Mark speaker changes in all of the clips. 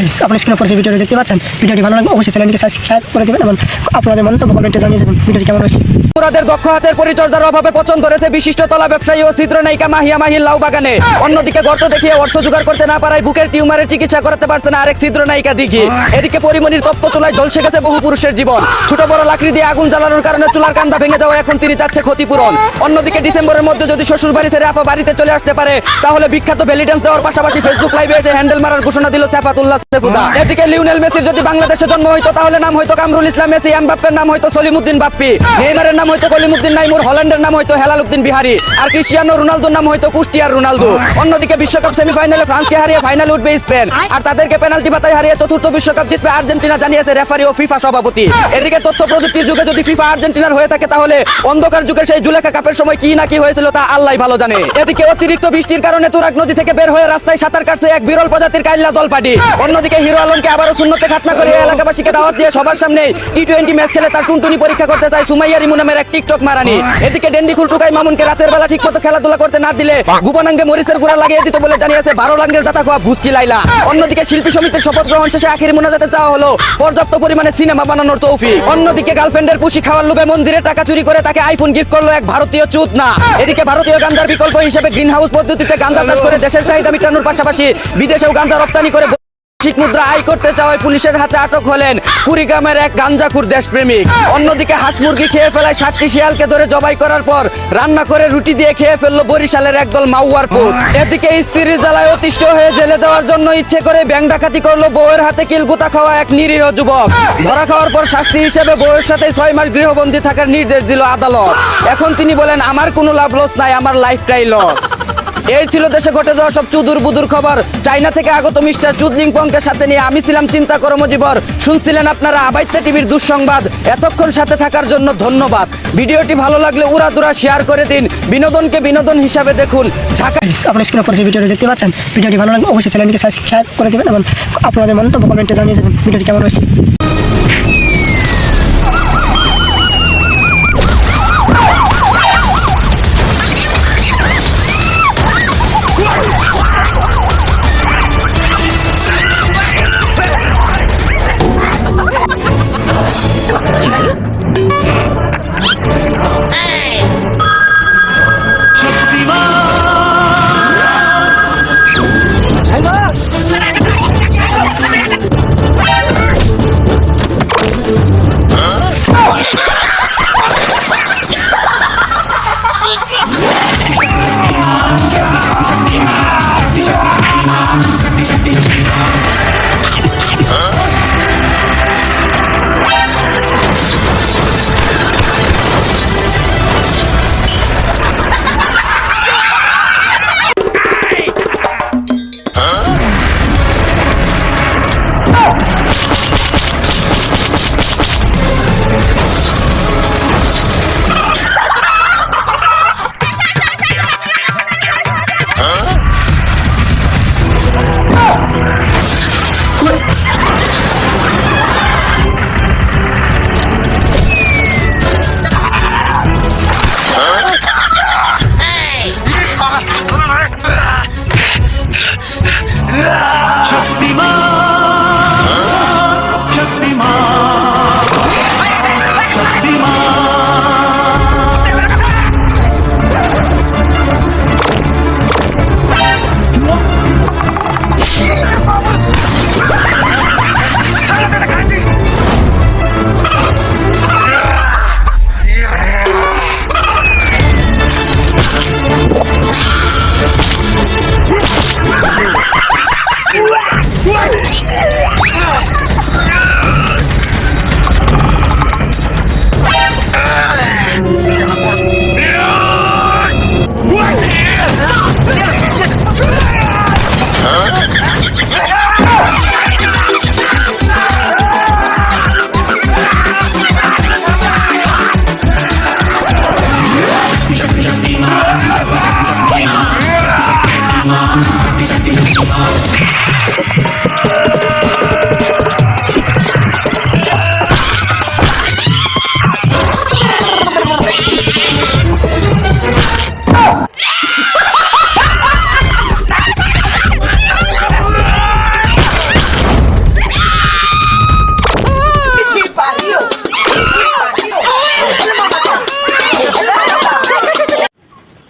Speaker 1: Guys, আপনি স্ক্রিনে পড়ে যে ভিডিওটি দেখতে পাচ্ছেন, ভিডিওটি ভালো লাগলে অবশ্যই চ্যানেলটিকে সাবস্ক্রাইব করে দিবেন এবং আপনাদের মন্তব্য কমেন্টে জানিয়ে যাবেন ভিডিওটি কেমন হয়েছে।
Speaker 2: পুরাদের দক্ষ হাতের পরিচর্যার অভাবে পছন্দ রয়েছে বিশিষ্ট তলা ব্যবসায়ী ও ছিদ্র নায়িকা মাহিয়া মাহির লাউ বাগানে। অন্যদিকে গর্ত দেখিয়ে অর্থ জোগাড় করতে না পারায় বুকের টিউমারের চিকিৎসা করতে পারছে না আরেক ছিদ্র নায়িকা দিঘি। এদিকে পরিমণির তপ্ত চুলায় ঝলসে গেছে বহু পুরুষের জীবন। ছোট বড় লাকড়ি দিয়ে আগুন জ্বালানোর কারণে চুলার কান্দা ভেঙে যাওয়া এখন তিনি চাচ্ছে ক্ষতিপূরণ। অন্যদিকে ডিসেম্বরের মধ্যে যদি শ্বশুর বাড়ি ছেড়ে আপা বাড়িতে চলে আসতে পারে তাহলে বিখ্যাত বেলি ডান্স দেওয়ার পাশাপাশি ফেসবুক লাইভে এসে হ্যান্ডেল মারার ঘোষণা দিল সাফাতুল্লাহ সেফুদা। এদিকে লিওনেল মেসির যদি বাংলাদেশে জন্ম হইতো তাহলে নাম হইতো কামরুল ইসলাম মেসি, এমবাপ্পের নাম হইতো সলিমুদ্দিন বাপ্পি, নেইমারের নাম হইতো কলিমুদ্দিন নাইমুর, হল্যান্ডের নাম হইতো হেলালুদ্দিন বিহারি, আর ক্রিস্টিয়ানো রোনালদোর নাম হইতো কুষ্টিয়ার রোনালদো। অন্যদিকে বিশ্বকাপ সেমিফাইনালে ফ্রান্সকে হারিয়ে ফাইনালে উঠবে স্পেন, আর তাদেরকে পেনাল্টি বাতায় হারিয়ে চতুর্থ বিশ্বকাপ জিতবে আর্জেন্টিনা, জানিয়েছে রেফারি ও ফিফা সভাপতি। এদিকে তথ্য প্রযুক্তির যুগে যদি ফিফা আর্জেন্টিনার হয়ে থাকে তাহলে অন্ধকার যুগের সেই জুলেখা কাপের সময় কি না কি হয়েছিল তা আল্লাহই ভালো জানে। এদিকে অতিরিক্ত বৃষ্টির কারণে তুরাগ নদী থেকে বের হয়ে রাস্তায় সাঁতার কাটছে এক বিরল প্রজাতির কাইল্লা জলপাটি। অন্যদিকে হিরো আলমকে আবারও শূন্যতে খাতনা করে এলাকাবাসীকে দাওয়াত দিয়ে সবার সামনে টি-20 ম্যাচ খেলে তার টুনটুনি পরীক্ষা করতে চায় সুমাইয়া রিমু নামের এক টিকটক মারানি। এদিকে ডেন্ডিখুর টুকাই মামুনকে রাতের বেলা ঠিকমতো খেলাধুলা করতে না দিলে গোপনাঙ্গে মরিচের গুঁড়া লাগিয়ে দিত বলে জানিয়েছে 12 লাঙ্গের জাতা খোয়া ভুসকি লাইলা। অন্যদিকে শিল্পী সমিতির শপথ গ্রহণ শেষে আখিরি মোনাজাতে চাওয়া হলো পর্যাপ্ত পরিমাণে সিনেমা বানানোর তৌফিক। অন্যদিকে গার্লফ্রেন্ডের পুশি খাওয়ার লোভে মন্দিরে টাকা চুরি করে তাকে আইফোন গিফট করলো এক ভারতীয় চুদনা। এদিকে ভারতীয় গাঞ্জার বিকল্প হিসেবে গ্রিন হাউস পদ্ধতিতে গাঞ্জা চাষ করে দেশের চাহিদা মেটানোর পাশাপাশি বিদেশেও গাঞ্জা রপ্তানি করে বৈদেশিক মুদ্রা আয় করতে চাওয়ায় পুলিশের হাতে আটক হলেন কুড়িগ্রামের এক গাঞ্জাখুর দেশপ্রেমিক। অন্যদিকে হাঁস মুরগি খেয়ে ফেলায় 60টি শিয়ালকে ধরে জবাই করার পর রান্না করে রুটি দিয়ে খেয়ে ফেললো বরিশালের একদল মাউয়ার পুত। এদিকে স্ত্রীর জ্বালায় অতিষ্ঠ হয়ে জেলে দেওয়ার জন্য ইচ্ছে করে ব্যাংক ডাকাতি করলো বউয়ের হাতে কিলগুতা খাওয়া এক নিরীহ যুবক। ধরা খাওয়ার পর শাস্তি হিসেবে বউয়ের সাথে 6 মাস গৃহবন্দী থাকার নির্দেশ দিল আদালত। এখন তিনি বলেন আমার কোনো লাভ লস নাই, আমার লাইফটাই লস। এই ছিল দেশে ঘটে যাওয়া সব চুদুর বুদুর খবর। চাইনা থেকে আগত মিস্টার চুদলিং পংকে সাথে নিয়ে আমি ছিলাম চিন্তা কর্মজীবর। শুনছিলেন আপনারা আবাইত্যা টিভির দুঃসংবাদ। এতক্ষণ সাথে থাকার জন্য ধন্যবাদ। ভিডিওটি ভালো লাগলে উড়াদুরা শেয়ার করে দিন। বিনোদনকে বিনোদন হিসাবে দেখুন।
Speaker 1: গাইস, আপনি স্ক্রিনে পড়ে যে ভিডিওটি দেখতে পাচ্ছেন, ভিডিওটি ভালো লাগলে অবশ্যই চ্যানেলটিকে সাবস্ক্রাইব করে দিবেন এবং আপনাদের মন্তব্য কমেন্টে জানিয়ে যাবেন ভিডিওটি কেমন হয়েছে।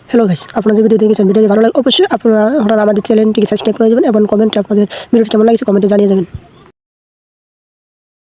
Speaker 1: হ্যালো গাইস, আপনারা যে ভিডিও দেখেছেন ভিডিওটি ভালো লাগে অবশ্যই আপনারা আমাদের চ্যানেলটিকে সাবস্ক্রাইব করে যাবেন এবং কমেন্টে আপনাদের ভিডিওটি কেমন লাগছে কমেন্টে জানিয়ে যাবেন।